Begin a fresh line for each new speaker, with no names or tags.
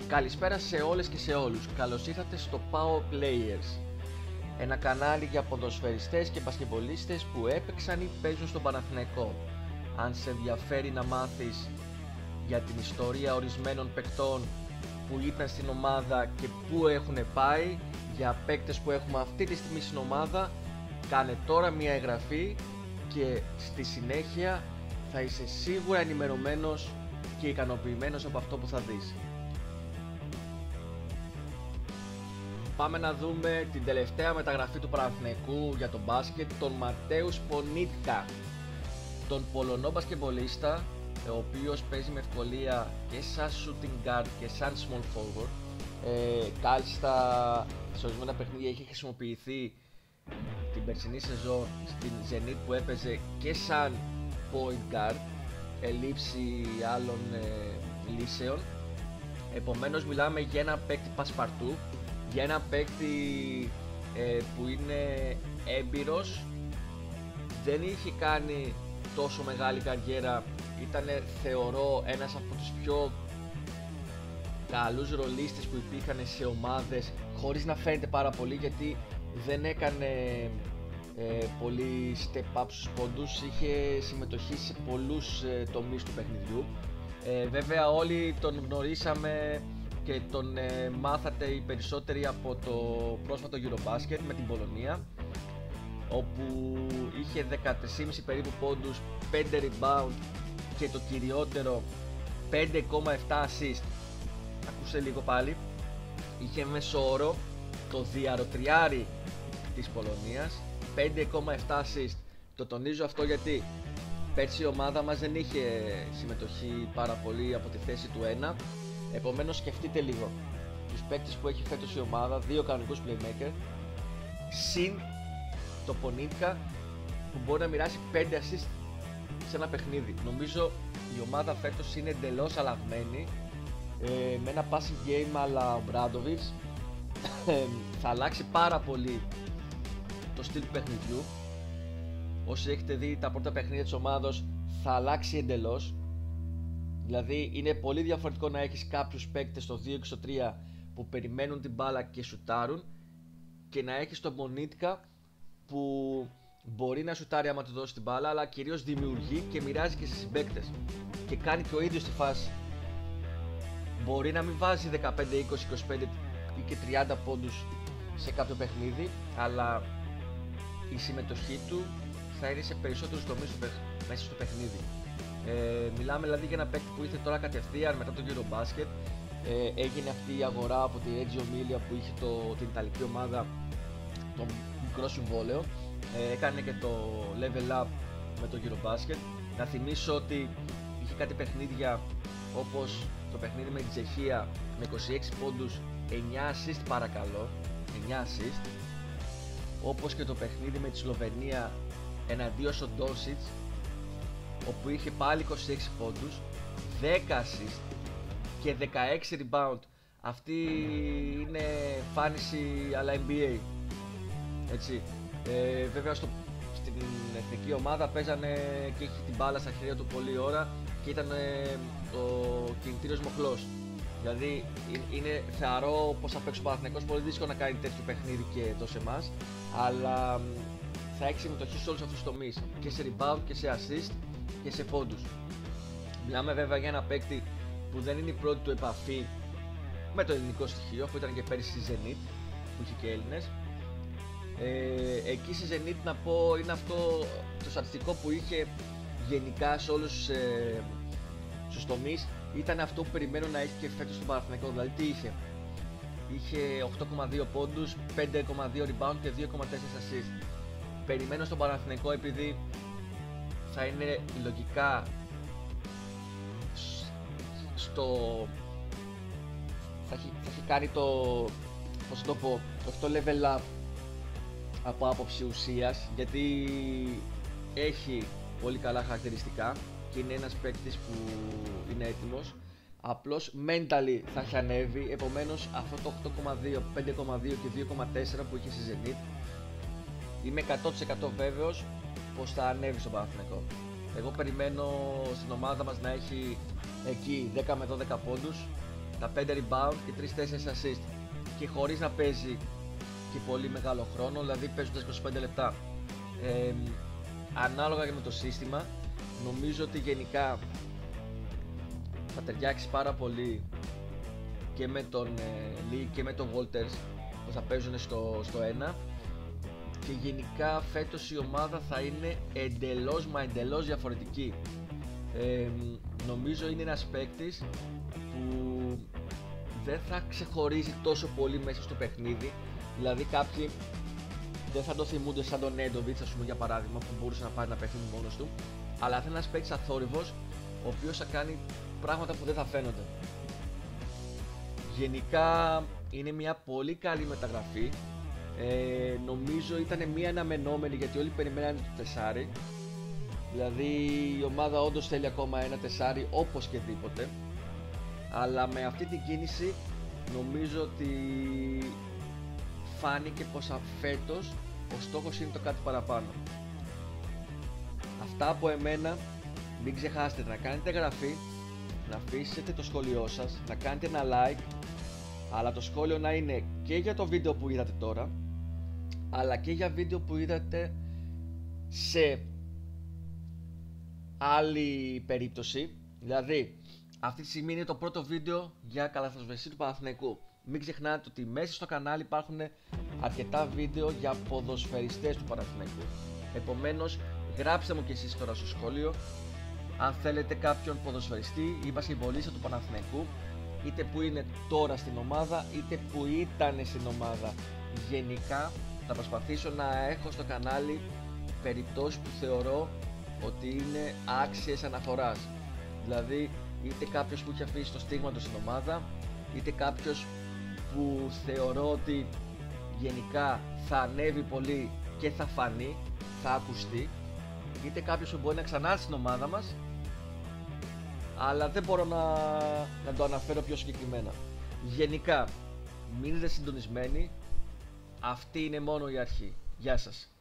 Καλησπέρα σε όλες και σε όλους. Καλώς ήρθατε στο Power Players, ένα κανάλι για ποδοσφαιριστές και μπασκετμπολίστες που έπαιξαν ή παίζουν στον Παναθηναϊκό. Αν σε ενδιαφέρει να μάθεις για την ιστορία ορισμένων παικτών που ήταν στην ομάδα και πού έχουν πάει, για παίκτες που έχουμε αυτή τη στιγμή στην ομάδα, κάνε τώρα μια εγγραφή και στη συνέχεια θα είσαι σίγουρα ενημερωμένος και ικανοποιημένος από αυτό που θα δεις. Πάμε να δούμε την τελευταία μεταγραφή του Παναθηναϊκού για τον μπάσκετ, τον Ματέους Πονίτκα, τον Πολωνό μπασκετμπολίστα, ο οποίος παίζει με ευκολία και σαν shooting guard και σαν small forward. Κάλλιστα σε ορισμένα παιχνίδια είχε χρησιμοποιηθεί την περσινή σεζόν στην Zenit που έπαιζε και σαν point guard, ελήψη άλλων λύσεων. Επομένως μιλάμε για ένα παίκτη πασπαρτού, για ένα παίκτη που είναι έμπειρος, δεν είχε κάνει τόσο μεγάλη καριέρα, ήταν θεωρώ ένας από τους πιο καλούς ρολίστες που υπήρχαν σε ομάδες, χωρίς να φαίνεται πάρα πολύ, γιατί δεν έκανε πολύ step up στους πόντους, είχε συμμετοχή σε πολλούς τομείς του παιχνιδιού. Βέβαια όλοι τον γνωρίσαμε και τον μάθατε οι περισσότεροι από το πρόσφατο Eurobasket με την Πολωνία, όπου είχε 13,5 περίπου πόντους, 5 rebound και το κυριότερο 5,7 assist. Ακούσε λίγο πάλι. Είχε μέσο όρο το διαρροτριάρι της Πολωνίας, 5,7 assist. Το τονίζω αυτό γιατί πέρσι η ομάδα μας δεν είχε συμμετοχή πάρα πολύ από τη θέση του 1. Επομένως σκεφτείτε λίγο τους παίκτες που έχει φέτος η ομάδα, δύο κανονικούς playmaker, συν το Πονίτκα που μπορεί να μοιράσει 5 assist σε ένα παιχνίδι. Νομίζω η ομάδα φέτος είναι εντελώς αλλαγμένη, με ένα passing game αλλά ο Μπράντοβιτς θα αλλάξει πάρα πολύ το στυλ του παιχνιδιού. Όσοι έχετε δει τα πρώτα παιχνίδια της ομάδος, θα αλλάξει εντελώς. Δηλαδή είναι πολύ διαφορετικό να έχεις κάποιους παίκτες στο 2 και στο 3 που περιμένουν την μπάλα και σουτάρουν, και να έχεις τον Πονίτκα που μπορεί να σουτάρει άμα του δώσει την μπάλα, αλλά κυρίως δημιουργεί και μοιράζει και στις συμπαίκτες και κάνει και ο ίδιος τη φάση. Μπορεί να μην βάζει 15, 20, 25 ή και 30 πόντους σε κάποιο παιχνίδι, αλλά η συμμετοχή του θα είναι σε περισσότερους τομείς μέσα στο παιχνίδι. Μιλάμε δηλαδή για ένα παίκτη που ήρθε τώρα κατευθείαν μετά το Eurobasket. Έγινε αυτή η αγορά από τη Reggio Emilia που είχε την Ιταλική ομάδα, το μικρό συμβόλαιο. Έκανε και το level up με το Eurobasket. Να θυμίσω ότι είχε κάτι παιχνίδια όπως το παιχνίδι με την Τσεχία με 26 πόντους, 9 assist παρακαλώ, 9 assist. Όπως και το παιχνίδι με τη Σλοβενία εναντίον στον Ντόσιτς, όπου είχε πάλι 26 πόντους, 10 assist και 16 rebound. Αυτή είναι φάνηση αλλά NBA, έτσι. Βέβαια στην εθνική ομάδα παίζανε και είχε την μπάλα στα χέρια του πολλή ώρα και ήταν ο κινητήριος μοχλός. Δηλαδή θεωρώ πως θα παίξει ο Παναθηναϊκός πολύ δύσκολο να κάνει τέτοιο παιχνίδι και εδώ σε εμάς, αλλά θα έχει συμμετοχή σε όλους αυτούς τους τομείς, και σε rebound και σε assist και σε πόντους. Μιλάμε βέβαια για ένα παίκτη που δεν είναι η πρώτη του επαφή με το ελληνικό στοιχείο, αφού ήταν και πέρυσι στη Zenit που είχε και Έλληνες. Εκεί στη Zenit, να πω, είναι αυτό το στατιστικό που είχε γενικά σε όλους τους τομείς, ήταν αυτό που περιμένω να έχει και φέτος στον Παναθηναϊκό. Δηλαδή τι είχε? Είχε 8,2 πόντους, 5,2 rebound και 2,4 assist. Περιμένω στον Παναθηναϊκό, επειδή θα είναι λογικά θα έχει κάνει το, πώς το πω, το level up από άποψη ουσίας, γιατί έχει πολύ καλά χαρακτηριστικά και είναι ένας παίκτης που είναι έτοιμος. Απλώς mentally θα έχει ανέβει, επομένως αυτό το 8,2, 5,2 και 2,4 που είχε στη Zenit, είμαι 100% βέβαιος πως θα ανέβει στο Παναθηναϊκό. Εγώ περιμένω στην ομάδα μας να έχει εκεί 10 με 12 πόντους, τα 5 rebound και 3-4 assist και χωρίς να παίζει και πολύ μεγάλο χρόνο, δηλαδή παίζοντας 25 λεπτά. Ανάλογα και με το σύστημα, νομίζω ότι γενικά θα ταιριάξει πάρα πολύ και με τον Lee και με τον Walters που θα παίζουν στο 1, και γενικά φέτος η ομάδα θα είναι εντελώς διαφορετική. Νομίζω είναι ένας παίκτης που δεν θα ξεχωρίζει τόσο πολύ μέσα στο παιχνίδι, δηλαδή κάποιοι δεν θα το θυμούνται σαν τον Νέντοβιτς, ας πούμε, για παράδειγμα, που μπορούσε να πάρει ένα παιχνίδι μόνος του, αλλά θα είναι ένας παίκτης αθόρυβος, ο οποίος θα κάνει πράγματα που δεν θα φαίνονται. Γενικά είναι μια πολύ καλή μεταγραφή. Νομίζω ήταν μια αναμενόμενη, γιατί όλοι περιμένανε το τεσάρι, δηλαδή η ομάδα όντως θέλει ακόμα ένα τεσάρι όπως και δίποτε, αλλά με αυτή την κίνηση νομίζω ότι φάνηκε πως φέτος ο στόχος είναι το κάτι παραπάνω. Αυτά από εμένα. Μην ξεχάσετε να κάνετε εγγραφή, να αφήσετε το σχόλιο σας, να κάνετε ένα like, αλλά το σχόλιο να είναι και για το βίντεο που είδατε τώρα, αλλά και για βίντεο που είδατε σε άλλη περίπτωση. Δηλαδή αυτή τη στιγμή είναι το πρώτο βίντεο για καλαθοσβεστή του Παναθηναϊκού. Μην ξεχνάτε ότι μέσα στο κανάλι υπάρχουν αρκετά βίντεο για ποδοσφαιριστές του Παναθηναϊκού. Επομένως γράψτε μου και εσείς τώρα στο σχόλιο αν θέλετε κάποιον ποδοσφαιριστή ή μπασκετμπολίστα του Παναθηναϊκού, είτε που είναι τώρα στην ομάδα είτε που ήταν στην ομάδα. Γενικά θα προσπαθήσω να έχω στο κανάλι περιπτώσεις που θεωρώ ότι είναι άξιες αναφοράς, δηλαδή είτε κάποιος που έχει αφήσει το στίγμα του στην ομάδα, είτε κάποιος που θεωρώ ότι γενικά θα ανέβει πολύ και θα φανεί, θα ακουστεί, είτε κάποιος που μπορεί να ξανάρθει στην ομάδα μας, αλλά δεν μπορώ να το αναφέρω πιο συγκεκριμένα. Γενικά μείνετε συντονισμένοι, αυτή είναι μόνο η αρχή. Γεια σας.